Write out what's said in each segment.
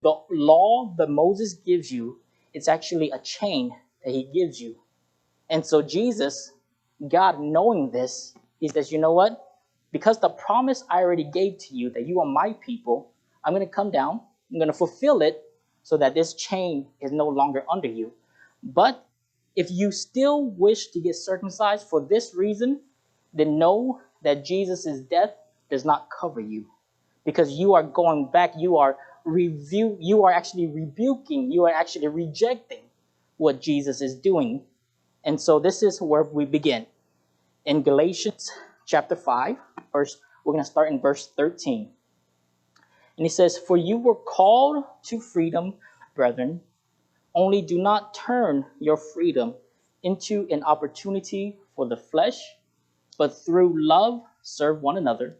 the law that Moses gives you, it's actually a chain that he gives you. And so Jesus, God knowing this, he says, you know what? Because the promise I already gave to you that you are my people, I'm going to come down, I'm going to fulfill it so that this chain is no longer under you. But if you still wish to get circumcised for this reason, then know that Jesus' death does not cover you. Because you are going back, you are actually rebuking, you are actually rejecting what Jesus is doing. And so this is where we begin. In Galatians chapter 5, we're going to start in verse 13. And he says, "For you were called to freedom, brethren, only do not turn your freedom into an opportunity for the flesh, but through love serve one another.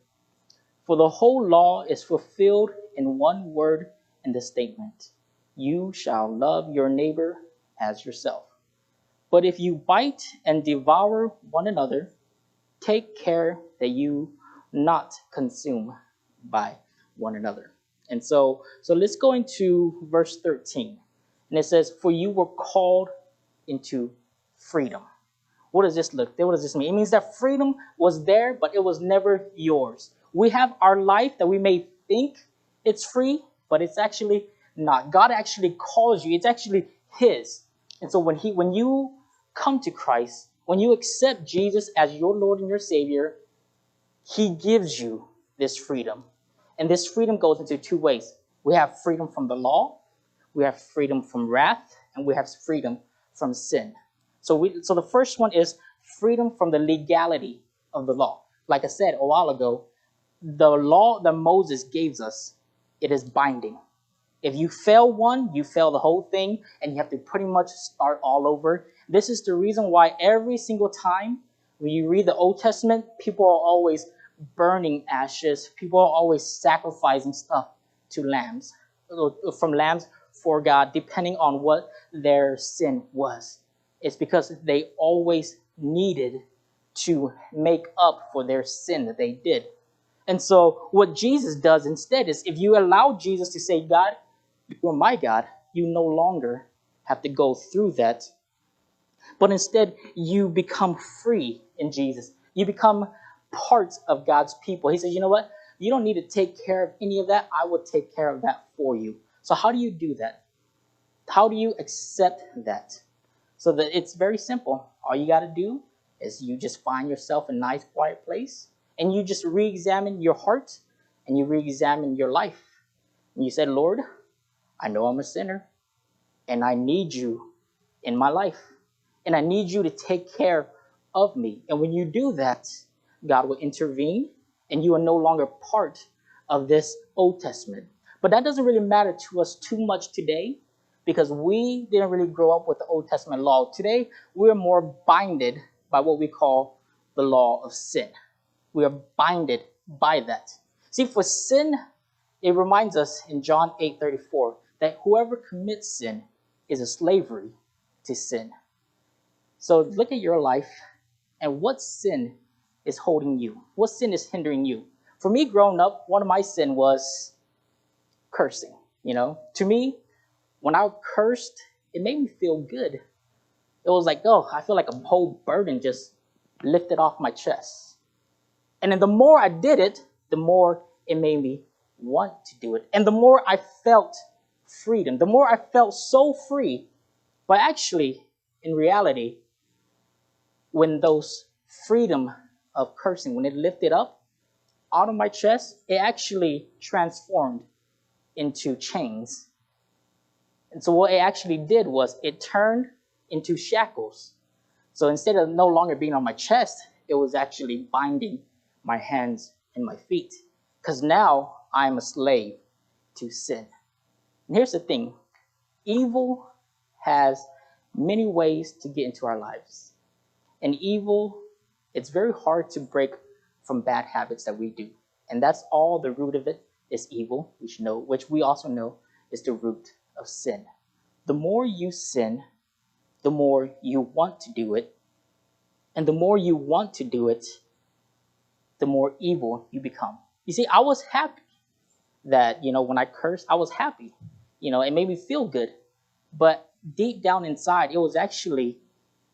For the whole law is fulfilled in one word in the statement, you shall love your neighbor as yourself. But if you bite and devour one another, take care that you not consume by one another." And so let's go into verse 13. And it says, "For you were called into freedom." What does this look? What does this mean? It means that freedom was there, but it was never yours. We have our life that we may think it's free, but it's actually not. God actually calls you. It's actually his. And so when you come to Christ, when you accept Jesus as your Lord and your Savior, he gives you this freedom. And this freedom goes into two ways. We have freedom from the law, we have freedom from wrath, and we have freedom from sin. So the first one is freedom from the legality of the law. Like I said a while ago, the law that Moses gave us, it is binding. If you fail one, you fail the whole thing, and you have to pretty much start all over. This is the reason why every single time when you read the Old Testament, people are always burning ashes. People are always sacrificing stuff to lambs, from lambs for God, depending on what their sin was. It's because they always needed to make up for their sin that they did. And so what Jesus does instead is, if you allow Jesus to say, God, you are my God, you no longer have to go through that. But instead, you become free in Jesus. You become part of God's people. He says, you know what? You don't need to take care of any of that. I will take care of that for you. So how do you do that? How do you accept that? So that it's very simple. All you got to do is you just find yourself a nice, quiet place, and you just re-examine your heart, and you re-examine your life. And you said, Lord, I know I'm a sinner, and I need you in my life, and I need you to take care of me. And when you do that, God will intervene, and you are no longer part of this Old Testament. But that doesn't really matter to us too much today, because we didn't really grow up with the Old Testament law. Today, we're more binded by what we call the law of sin. We are binded by that. See, for sin, it reminds us in John 8:34 that whoever commits sin is a slavery to sin. So look at your life, and what sin is holding you? What sin is hindering you? For me, growing up, one of my sin was cursing. To me, when I cursed, it made me feel good. It was like, oh, I feel like a whole burden just lifted off my chest. And then the more I did it, the more it made me want to do it. And the more I felt freedom, the more I felt so free. But actually, in reality, when those freedom of cursing, when it lifted up out of my chest, it actually transformed into chains. And so what it actually did was it turned into shackles. So instead of no longer being on my chest, it was actually binding my hands and my feet. Because now I'm a slave to sin. And here's the thing. Evil has many ways to get into our lives. And evil, it's very hard to break from bad habits that we do. And that's all the root of it is evil, which we also know is the root of sin. The more you sin, the more you want to do it. And the more you want to do it, the more evil you become. You see, I was happy that, when I cursed, I was happy. It made me feel good. But deep down inside, it was actually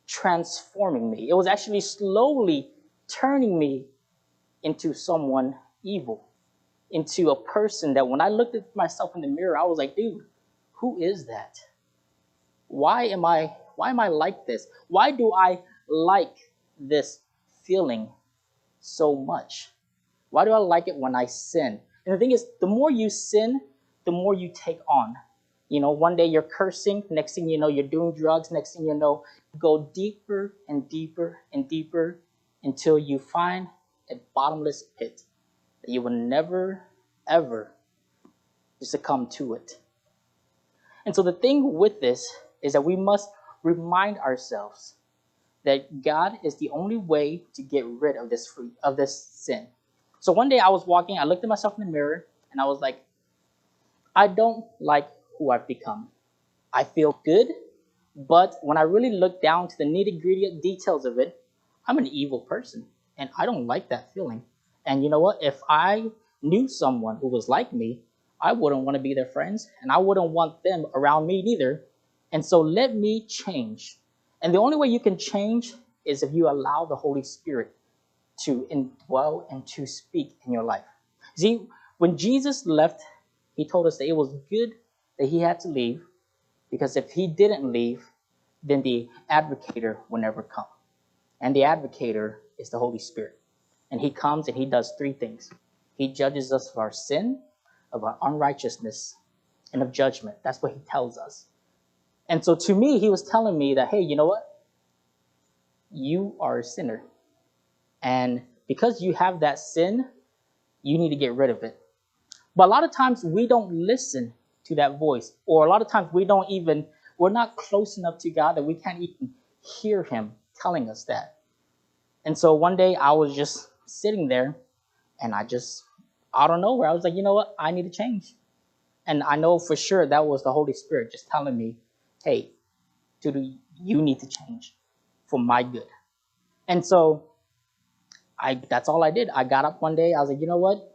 transforming me. It was actually slowly turning me into someone evil, into a person that when I looked at myself in the mirror, I was like, dude, who is that? Why am I like this? Why do I like this feeling so much? Why do I like it when I sin? And the thing is, the more you sin, the more you take on. One day you're cursing, next thing you know, you're doing drugs, next thing you know, you go deeper and deeper and deeper until you find a bottomless pit that you will never, ever succumb to it. And so the thing with this is that we must remind ourselves that God is the only way to get rid of this sin. So one day I was walking, I looked at myself in the mirror, and I was like, I don't like who I've become. I feel good, but when I really look down to the nitty-gritty details of it, I'm an evil person, and I don't like that feeling. And you know what? If I knew someone who was like me, I wouldn't want to be their friends, and I wouldn't want them around me neither. And so let me change. And the only way you can change is if you allow the Holy Spirit to indwell and to speak in your life. See, when Jesus left, he told us that it was good that he had to leave, because if he didn't leave, then the advocator will never come. And the advocator is the Holy Spirit. And he comes and he does three things. He judges us of our sin, of our unrighteousness, and of judgment. That's what he tells us. And so to me, he was telling me that, hey, you know what? You are a sinner. And because you have that sin, you need to get rid of it. But a lot of times we don't listen to that voice. Or a lot of times we're not close enough to God that we can't even hear him telling us that. And so one day I was just sitting there, and I don't know where, I was like, you know what? I need to change. And I know for sure that was the Holy Spirit just telling me, hey, Toudo, you need to change for my good. And so that's all I did. I got up one day. I was like, you know what,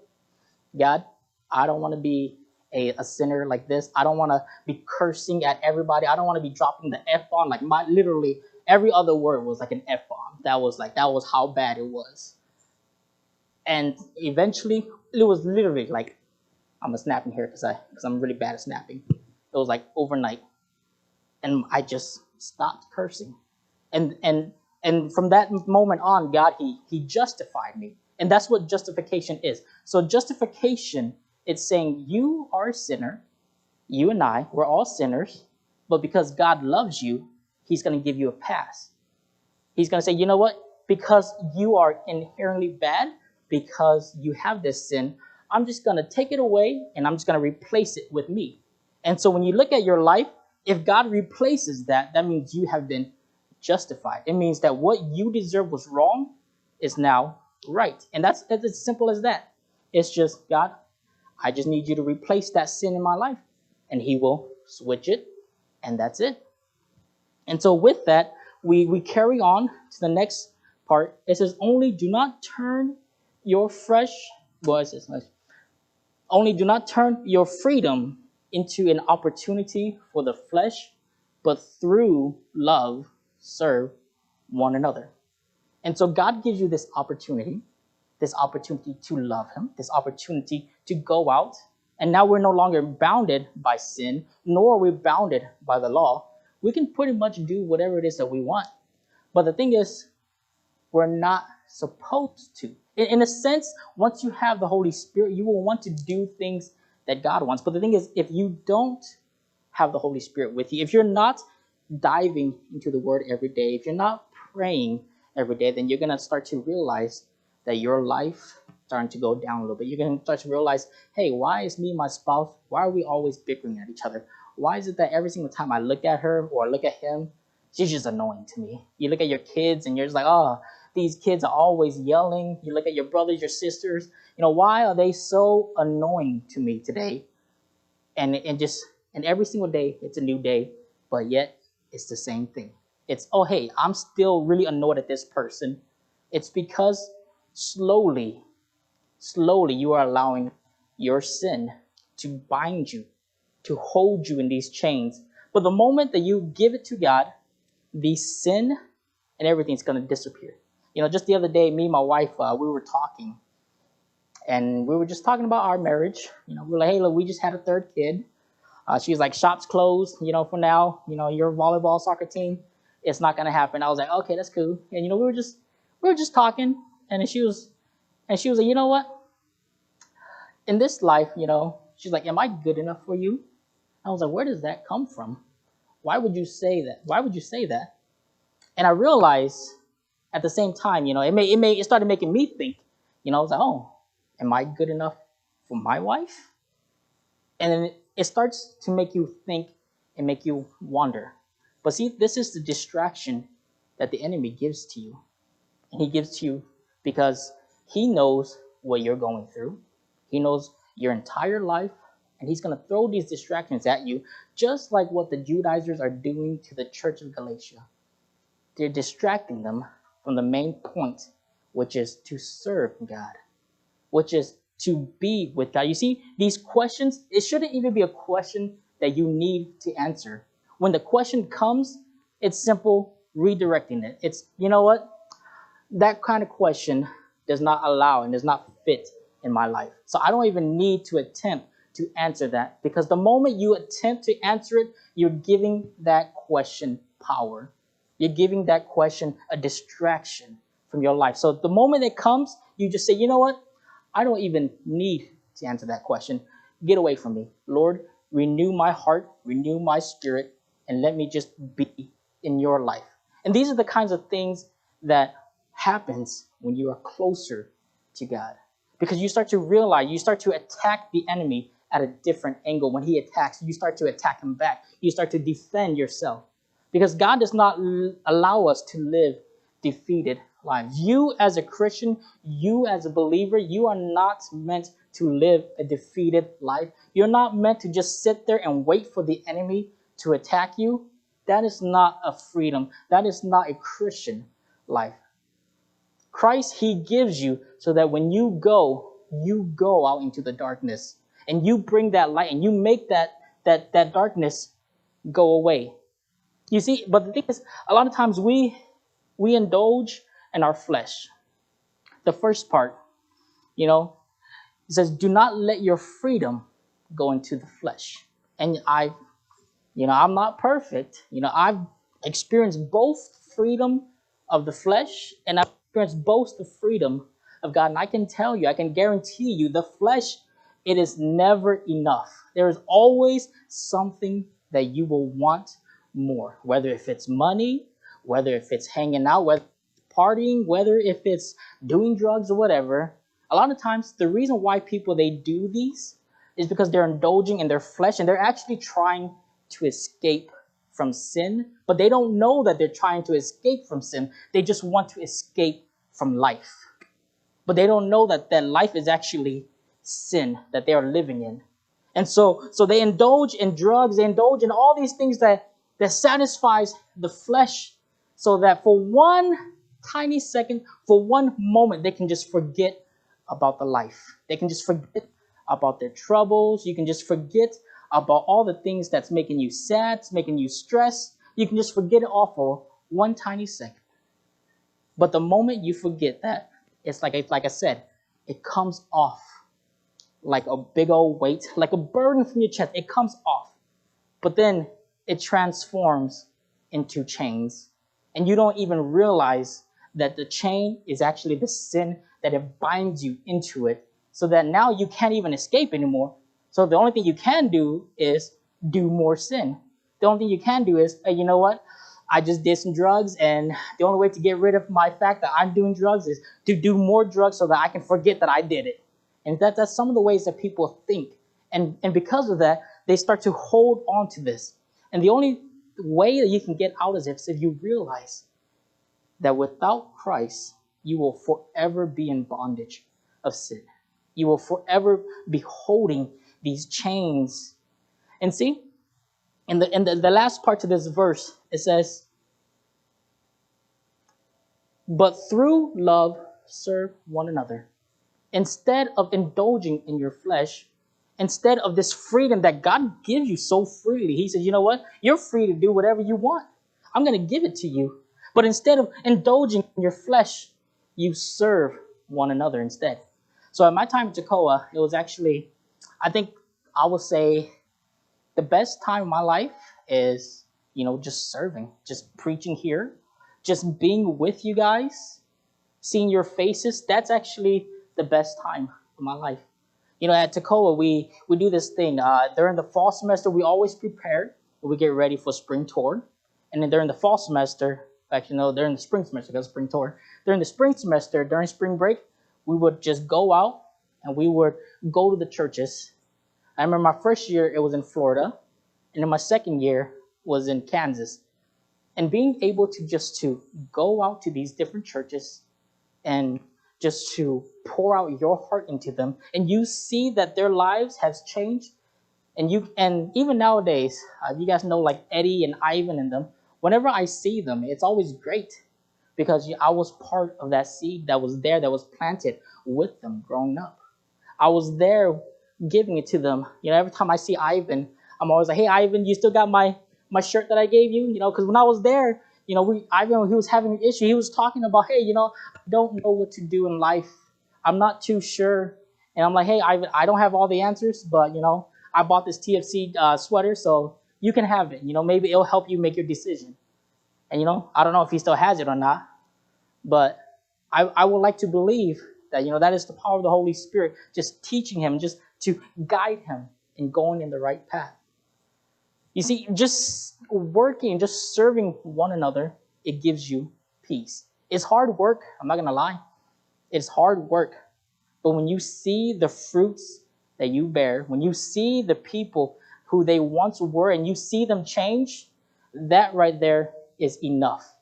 God, I don't want to be a sinner like this. I don't want to be cursing at everybody. I don't want to be dropping the F-bomb. Like literally every other word was like an F-bomb. That was how bad it was. And eventually, it was literally like, I'm a snapping here because I'm really bad at snapping. It was like overnight, and I just stopped cursing, and from that moment on, God he justified me, and that's what justification is. So justification, it's saying you are a sinner, you and we're all sinners, but because God loves you, he's going to give you a pass. He's going to say, you know what? Because you are inherently bad, because you have this sin, I'm just going to take it away and I'm just going to replace it with me. And so when you look at your life, if God replaces that, that means you have been justified. It means that what you deserve was wrong is now right. And that's as simple as that. It's just, God, I just need you to replace that sin in my life. And he will switch it, and that's it. And so with that, we carry on to the next part. It says, only do not turn your only do not turn your freedom into an opportunity for the flesh, but through love serve one another. And so God gives you this opportunity to love him, this opportunity to go out. And now we're no longer bounded by sin, nor are we bounded by the law. We can pretty much do whatever it is that we want. But the thing is, we're not supposed to. In a sense, once you have the Holy Spirit, you will want to do things that God wants. But the thing is, if you don't have the Holy Spirit with you, if you're not diving into the Word every day, if you're not praying every day, then you're going to start to realize that your life is starting to go down a little bit. You're going to start to realize, hey, why is me and my spouse, why are we always bickering at each other? Why is it that every single time I look at her or look at him, she's just annoying to me? You look at your kids and you're just like, oh, these kids are always yelling. You look at your brothers, your sisters. Why are they so annoying to me today? And every single day, it's a new day, but yet it's the same thing. It's, oh, hey, I'm still really annoyed at this person. It's because slowly you are allowing your sin to bind you, to hold you in these chains. But the moment that you give it to God, the sin and everything's going to disappear. Just the other day, me and my wife, we were talking, and we were just talking about our marriage. We were like, hey, look, we just had a third kid. She was like, shop's closed, for now. Your volleyball soccer team, it's not going to happen. I was like, okay, that's cool. And, we were just talking, and then she was like, you know what? In this life, she's like, am I good enough for you? I was like, where does that come from? Why would you say that? Why would you say that? And I realized at the same time, it started making me think. I was like, oh, am I good enough for my wife? And then it starts to make you think and make you wonder. But see, this is the distraction that the enemy gives to you. And he gives to you because he knows what you're going through. He knows your entire life. And he's going to throw these distractions at you, just like what the Judaizers are doing to the church of Galatia. They're distracting them from the main point, which is to serve God, which is to be with God. You see, these questions, it shouldn't even be a question that you need to answer. When the question comes, it's simple redirecting it. It's, you know what? That kind of question does not allow and does not fit in my life. So I don't even need to attempt to answer that, because the moment you attempt to answer it, you're giving that question power. You're giving that question a distraction from your life. So the moment it comes, you just say, you know what? I don't even need to answer that question. Get away from me. Lord, renew my heart, renew my spirit, and let me just be in your life. And these are the kinds of things that happens when you are closer to God. Because you start to realize, you start to attack the enemy at a different angle. When he attacks, you start to attack him back. You start to defend yourself. Because God does not allow us to live defeated lives. You as a Christian, you as a believer, you are not meant to live a defeated life. You're not meant to just sit there and wait for the enemy to attack you. That is not a freedom. That is not a Christian life. Christ, he gives you so that when you go out into the darkness and you bring that light and you make that darkness go away. You see, but the thing is, a lot of times we indulge in our flesh. The first part, it says, do not let your freedom go into the flesh. And I'm not perfect. I've experienced both freedom of the flesh and I've experienced both the freedom of God. And I can tell you, I can guarantee you, the flesh, it is never enough. There is always something that you will want more, whether if it's money, whether if it's hanging out, whether it's partying, whether if it's doing drugs or whatever. A lot of times, the reason why people, they do these is because they're indulging in their flesh and they're actually trying to escape from sin, but they don't know that they're trying to escape from sin. They just want to escape from life. But they don't know that life is actually sin that they are living in. And so they indulge in drugs, they indulge in all these things that satisfies the flesh, so that for one tiny second, for one moment, they can just forget about the life. They can just forget about their troubles. You can just forget about all the things that's making you sad, it's making you stressed. You can just forget it all for one tiny second. But the moment you forget that, it's like I said, it comes off like a big old weight, like a burden from your chest. It comes off. But then it transforms into chains. And you don't even realize that the chain is actually the sin that it binds you into it, so that now you can't even escape anymore. So the only thing you can do is do more sin. The only thing you can do is, hey, you know what? I just did some drugs, and the only way to get rid of my fact that I'm doing drugs is to do more drugs so that I can forget that I did it. And that's some of the ways that people think. And because of that, they start to hold on to this. And the only way that you can get out of this is if you realize that without Christ, you will forever be in bondage of sin. You will forever be holding these chains. And see, in the last part of this verse, it says, but through love serve one another. Instead of indulging in your flesh, Instead of this freedom that God gives you so freely, he says, you know what? You're free to do whatever you want. I'm going to give it to you. But instead of indulging in your flesh, you serve one another instead. So at my time in Toccoa, it was actually, I think I would say the best time of my life is, just serving, just preaching here, just being with you guys, seeing your faces. That's actually the best time of my life. At Toccoa, we do this thing. During the fall semester, we always prepare. We get ready for spring tour. And then during the fall semester, actually, no, during the spring semester, because spring tour. During the spring semester, during spring break, we would just go out and we would go to the churches. I remember my first year, it was in Florida. And then my second year was in Kansas. And being able to go out to these different churches and just to pour out your heart into them, and you see that their lives has changed, and even nowadays, you guys know like Eddie and Ivan and them. Whenever I see them, it's always great because I was part of that seed that was there, that was planted with them growing up. I was there giving it to them. Every time I see Ivan, I'm always like, "Hey, Ivan, you still got my shirt that I gave you?" Because when I was there, Ivan, he was having an issue. He was talking about, "Hey, I don't know what to do in life. I'm not too sure." And I'm like, "Hey, Ivan, I don't have all the answers, but I bought this TFC sweater, so you can have it. Maybe it'll help you make your decision." And I don't know if he still has it or not, but I would like to believe that that is the power of the Holy Spirit, just teaching him, just to guide him in going in the right path. You see, just working, just serving one another, it gives you peace. It's hard work. I'm not going to lie. It's hard work. But when you see the fruits that you bear, when you see the people who they once were and you see them change, that right there is enough.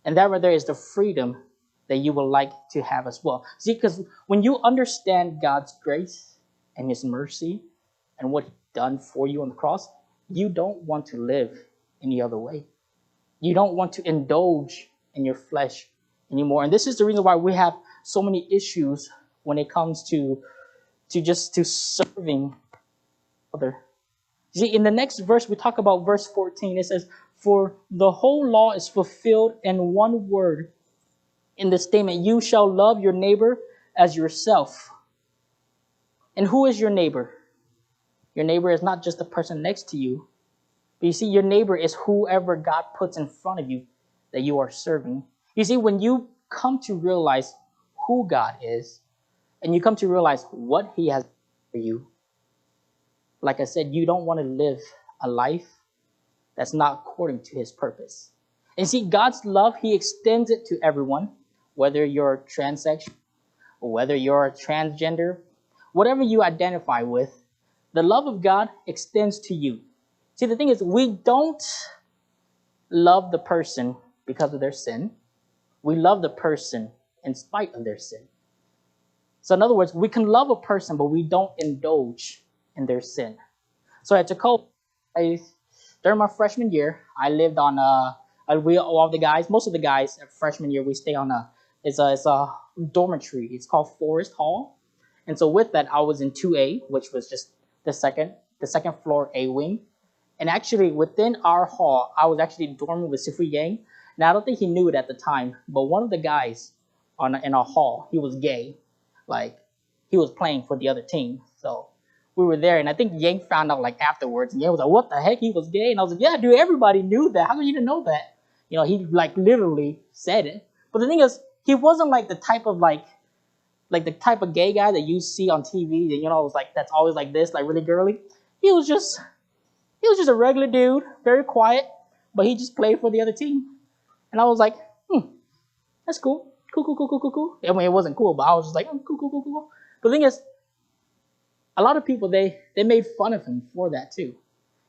And that right there is the freedom that you would like to have as well. See, because when you understand God's grace and his mercy and what he done for you on the cross, you don't want to live any other way. You don't want to indulge in your flesh anymore. And this is the reason why we have so many issues when it comes to serving other. See, in the next verse, we talk about verse 14. It says, "For the whole law is fulfilled in one word, in the statement, you shall love your neighbor as yourself." And who is your neighbor? Your neighbor is not just the person next to you, but you see, your neighbor is whoever God puts in front of you that you are serving. You see, when you come to realize who God is, and you come to realize what he has for you, like I said, you don't want to live a life that's not according to his purpose. And see, God's love, he extends it to everyone, whether you're transsexual, or whether you're a transgender, whatever you identify with, the love of God extends to you. See, the thing is, we don't love the person because of their sin. We love the person in spite of their sin. So in other words, we can love a person, but we don't indulge in their sin. So at Toccoa, during my freshman year, I lived on most of the guys at freshman year, we stay on it's a dormitory. It's called Forest Hall. And so with that, I was in 2A, which was just the second floor A wing. And actually within our hall, I was actually dorming with Sifri Yang. Now I don't think he knew it at the time, but one of the guys in our hall, he was gay. Like, he was playing for the other team. So we were there, and I think Yang found out like afterwards, and Yang was like, "What the heck? He was gay?" And I was like, "Yeah, dude, everybody knew that. How come you didn't know that?" He like literally said it. But the thing is, he wasn't like the type of the type of gay guy that you see on TV that was like that's always like this, like really girly. He was just a regular dude, very quiet, but he just played for the other team. And I was like, that's cool. Cool. I mean, it wasn't cool, but I was just like, cool. But the thing is, a lot of people, they made fun of him for that too.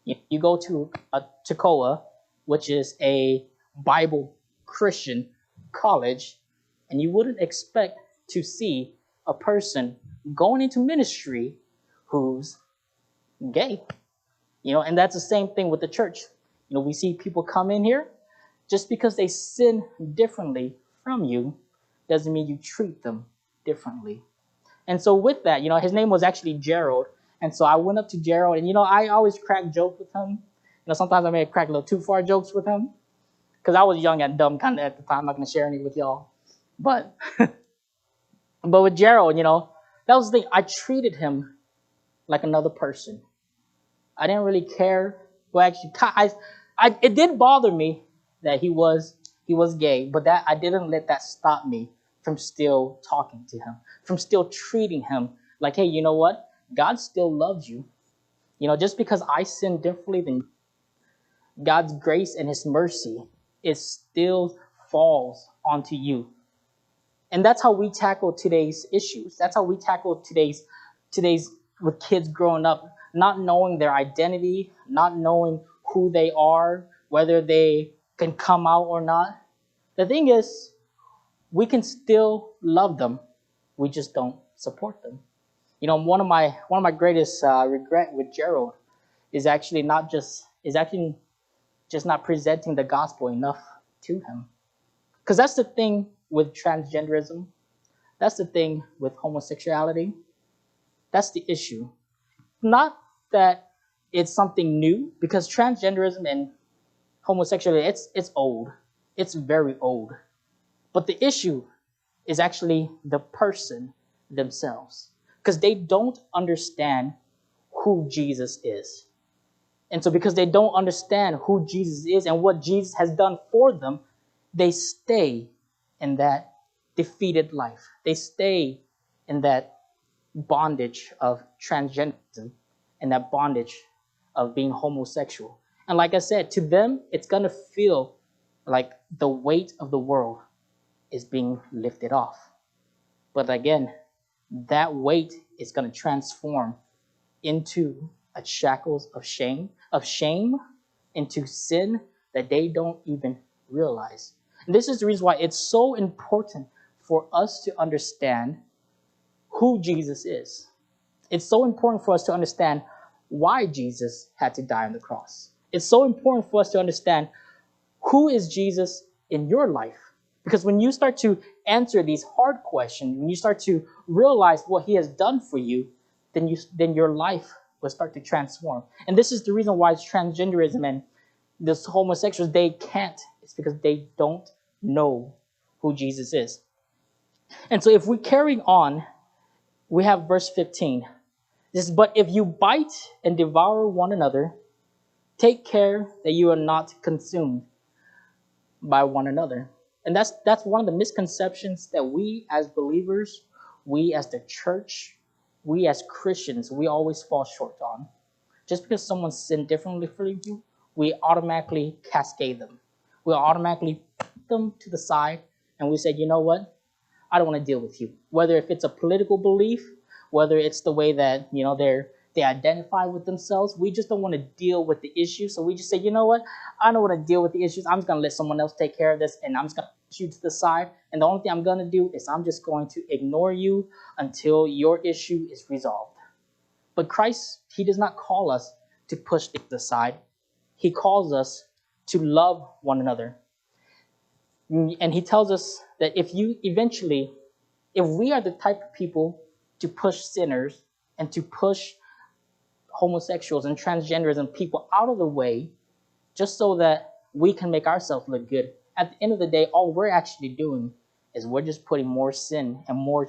You go to a Toccoa, which is a Bible Christian college, and you wouldn't expect to see a person going into ministry who's gay. And that's the same thing with the church. We see people come in here, just because they sin differently from you doesn't mean you treat them differently. And so with that, his name was actually Gerald, And so I went up to Gerald, and I always crack jokes with him. Sometimes I may crack a little too far jokes with him because I was young and dumb kind of at the time. I'm not going to share any with y'all. But with Gerald, that was the thing. I treated him like another person. I didn't really care. Well, actually, it did bother me that he was gay, but that I didn't let that stop me from still talking to him, from still treating him like, hey, you know what? God still loves you. Just because I sin differently than God's grace and His mercy, it still falls onto you. And that's how we tackle today's issues. That's how we tackle today's with kids growing up, not knowing their identity, not knowing who they are, whether they can come out or not. The thing is, we can still love them. We just don't support them. One of my greatest regret with Gerald is actually just not presenting the gospel enough to him. Because that's the thing with transgenderism. That's the thing with homosexuality. That's the issue. Not that it's something new, because transgenderism and homosexuality, it's old. It's very old. But the issue is actually the person themselves, because they don't understand who Jesus is. And so because they don't understand who Jesus is and what Jesus has done for them, they stay in that defeated life. They stay in that bondage of transgenderism and that bondage of being homosexual. And like I said, to them, it's going to feel like the weight of the world is being lifted off. But again, that weight is going to transform into a shackles of shame into sin that they don't even realize. And this is the reason why it's so important for us to understand who Jesus is. It's so important for us to understand why Jesus had to die on the cross. It's so important for us to understand who is Jesus in your life. Because when you start to answer these hard questions, when you start to realize what He has done for you, then your life will start to transform. And this is the reason why transgenderism and this homosexuals, they can't. It's because they don't know who Jesus is. And so if we carry on, we have verse 15. This is, but if you bite and devour one another, take care that you are not consumed by one another. And that's one of the misconceptions that we as believers, we as the church, we as Christians, we always fall short on. Just because someone sinned differently from you, we automatically cascade them. We automatically put them to the side and we say, you know what? I don't want to deal with you. Whether if it's a political belief, whether it's the way that they identify with themselves, we just don't want to deal with the issue. So we just say, you know what? I don't want to deal with the issues. I'm just going to let someone else take care of this, and I'm just going to put you to the side. And the only thing I'm going to do is I'm just going to ignore you until your issue is resolved. But Christ, He does not call us to push things aside. He calls us to love one another. And He tells us that if we are the type of people to push sinners and to push homosexuals and transgenderism people out of the way just so that we can make ourselves look good, at the end of the day, all we're actually doing is we're just putting more sin and more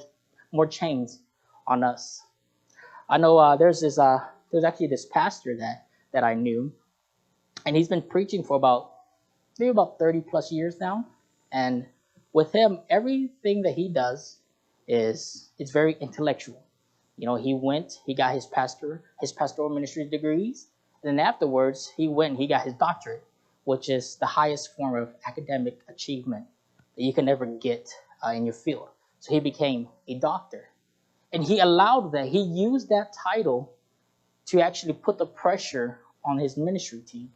chains on us. I know there's actually this pastor that I knew, and he's been preaching for maybe about 30 plus years now. And with him, everything that he does it's very intellectual. He got his pastoral ministry degrees, and then afterwards he got his doctorate, which is the highest form of academic achievement that you can ever get in your field. So he became a doctor, and he used that title to actually put the pressure on his ministry team.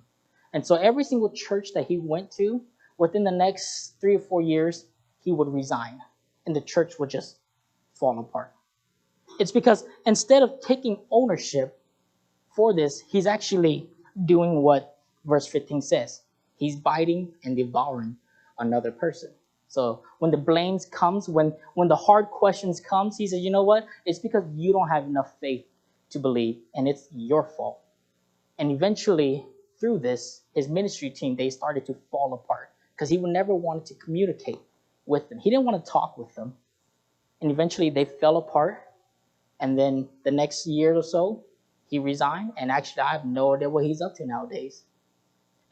And so every single church that he went to, within the next 3 or 4 years, he would resign, and the church would just fall apart. It's because instead of taking ownership for this, he's actually doing what verse 15 says. He's biting and devouring another person. So when the blames comes, when the hard questions comes, he says, you know what? It's because you don't have enough faith to believe, and it's your fault. And eventually, through this, his ministry team, they started to fall apart because he would never wanted to communicate with them. He didn't want to talk with them. And eventually they fell apart. And then the next year or so, he resigned. And actually, I have no idea what he's up to nowadays.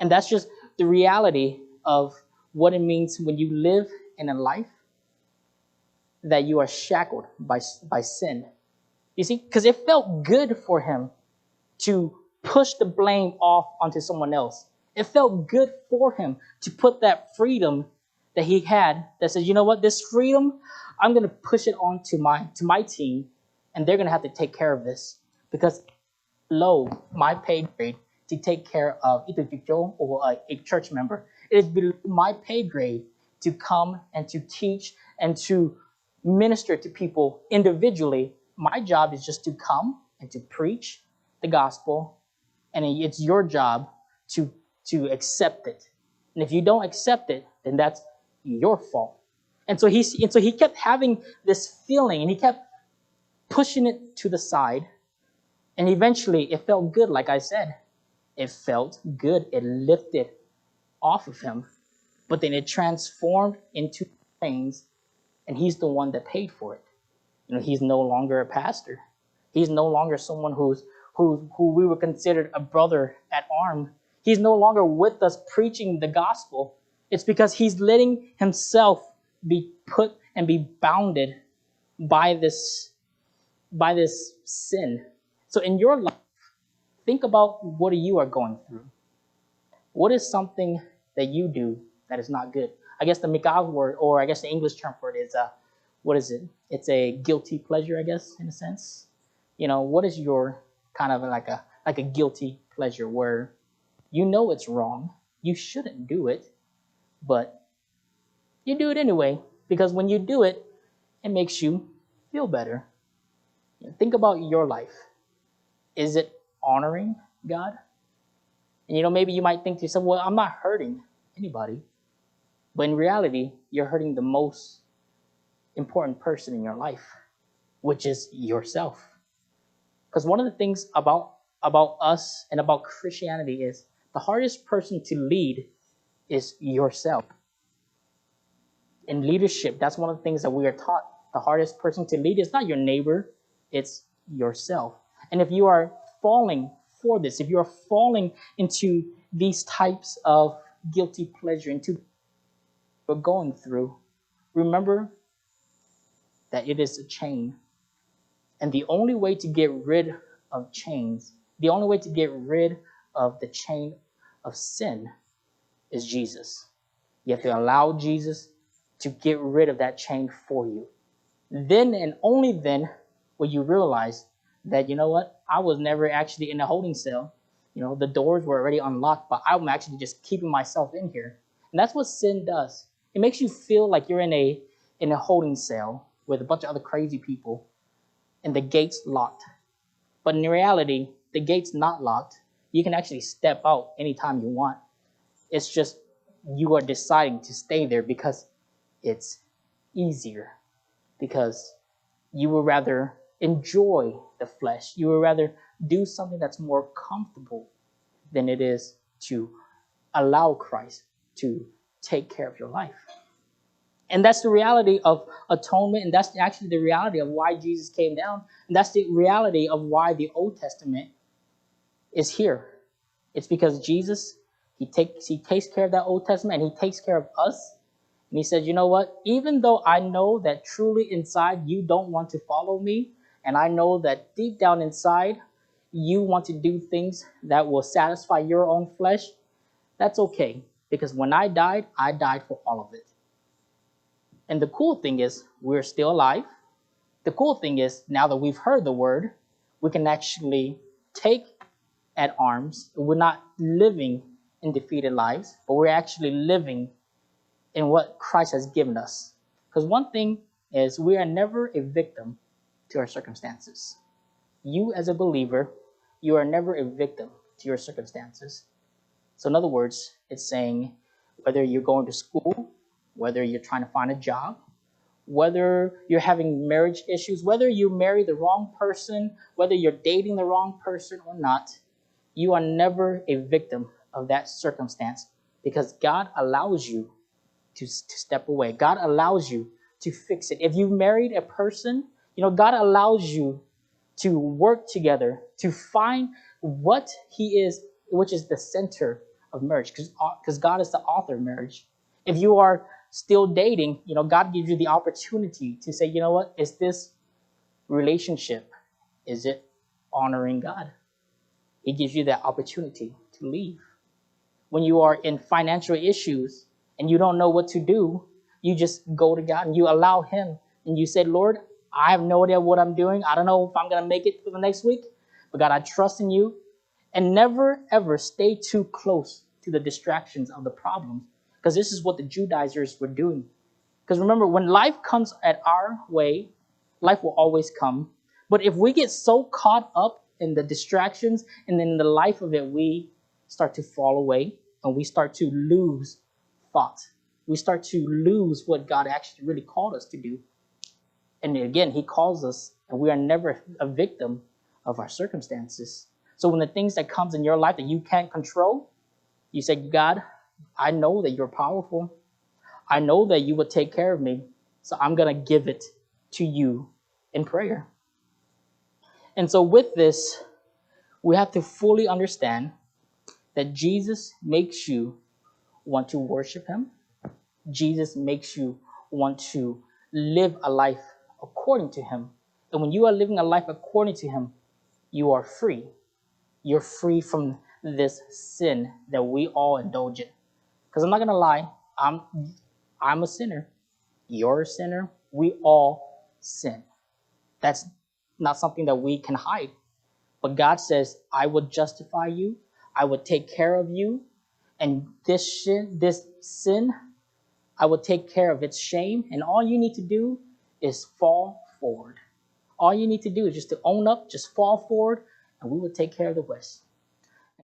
And that's just the reality of what it means when you live in a life that you are shackled by sin. You see, because it felt good for him to push the blame off onto someone else. It felt good for him to put that freedom that he had that says, you know what, this freedom, I'm going to push it on to my team, and they're going to have to take care of this because below my pay grade to take care of either Xyooj or a church member. It is below my pay grade to come and to teach and to minister to people individually. My job is just to come and to preach the gospel, and it's your job to accept it. And if you don't accept it, then that's your fault. And so he kept having this feeling, and he kept pushing it to the side. And eventually, it felt good, like I said. It felt good. It lifted off of him. But then it transformed into chains, and he's the one that paid for it. You know, he's no longer a pastor. He's no longer someone who we would consider a brother at arm. He's no longer with us preaching the gospel. It's because he's letting himself be put and be bounded by this sin. So in your life, think about what you are going through. What is something that you do that is not good? I guess the Caiv word, or I guess the English term for it is, what is it? It's a guilty pleasure, I guess, in a sense. You know, what is your kind of like a guilty pleasure where you know it's wrong, you shouldn't do it, but you do it anyway because when you do it, it makes you feel better. You know, think about your life. Is it honoring God? And you know, maybe you might think to yourself, well, I'm not hurting anybody. But in reality, you're hurting the most important person in your life, which is yourself. Because one of the things about us and about Christianity is the hardest person to lead is yourself. In leadership, that's one of the things that we are taught. The hardest person to lead is not your neighbor, it's yourself. And if you are falling for this, if you are falling into these types of guilty pleasure, into what you're going through, remember that it is a chain. And the only way to get rid of chains, the only way to get rid of the chain of sin is Jesus. You have to allow Jesus to get rid of that chain for you. Then and only then will you realize that, you know what, I was never actually in a holding cell. You know, the doors were already unlocked, but I'm actually just keeping myself in here. And that's what sin does. It makes you feel like you're in a holding cell with a bunch of other crazy people and the gate's locked. But in reality, the gate's not locked. You can actually step out anytime you want. It's just you are deciding to stay there because it's easier, because you would rather enjoy the flesh. You would rather do something that's more comfortable than it is to allow Christ to take care of your life. And that's the reality of atonement, and that's actually the reality of why Jesus came down, and that's the reality of why the Old Testament is here. It's because Jesus, he takes care of that Old Testament, and he takes care of us. And he says, you know what? Even though I know that truly inside you don't want to follow me, and I know that deep down inside you want to do things that will satisfy your own flesh, that's okay. Because when I died for all of it. And the cool thing is, we're still alive. The cool thing is, now that we've heard the word, we can actually take at arms. We're not living in defeated lives, but we're actually living in what Christ has given us. Because one thing is, we are never a victim to our circumstances. You as a believer, you are never a victim to your circumstances. So in other words, it's saying whether you're going to school, whether you're trying to find a job, whether you're having marriage issues, whether you marry the wrong person, whether you're dating the wrong person or not, you are never a victim of that circumstance because God allows you to step away. God allows you to fix it. If you married a person, God allows you to work together to find what He is, which is the center of marriage, because God is the author of marriage. If you are still dating, God gives you the opportunity to say, you know what, is this relationship, is it honoring God? He gives you that opportunity to leave. When you are in financial issues and you don't know what to do, you just go to God and you allow Him and you say, Lord, I have no idea what I'm doing. I don't know if I'm going to make it for the next week, but God, I trust in you. And never, ever stay too close to the distractions of the problems, because this is what the Judaizers were doing. Because remember, when life comes at our way, life will always come. But if we get so caught up in the distractions and in the life of it, we start to fall away and we start to lose thought. We start to lose what God actually really called us to do. And again, He calls us, and we are never a victim of our circumstances. So when the things that comes in your life that you can't control, you say, God, I know that you're powerful. I know that you will take care of me. So I'm going to give it to you in prayer. And so with this, we have to fully understand that Jesus makes you want to worship Him. Jesus makes you want to live a life according to Him. And when you are living a life according to Him, you are free. You're free from this sin that we all indulge in. Because I'm not going to lie, I'm a sinner. You're a sinner. We all sin. That's not something that we can hide. But God says, I will justify you. I will take care of you. And this sin, I will take care of its shame. And all you need to do is fall forward. All you need to do is just to own up, just fall forward, and we will take care of the rest.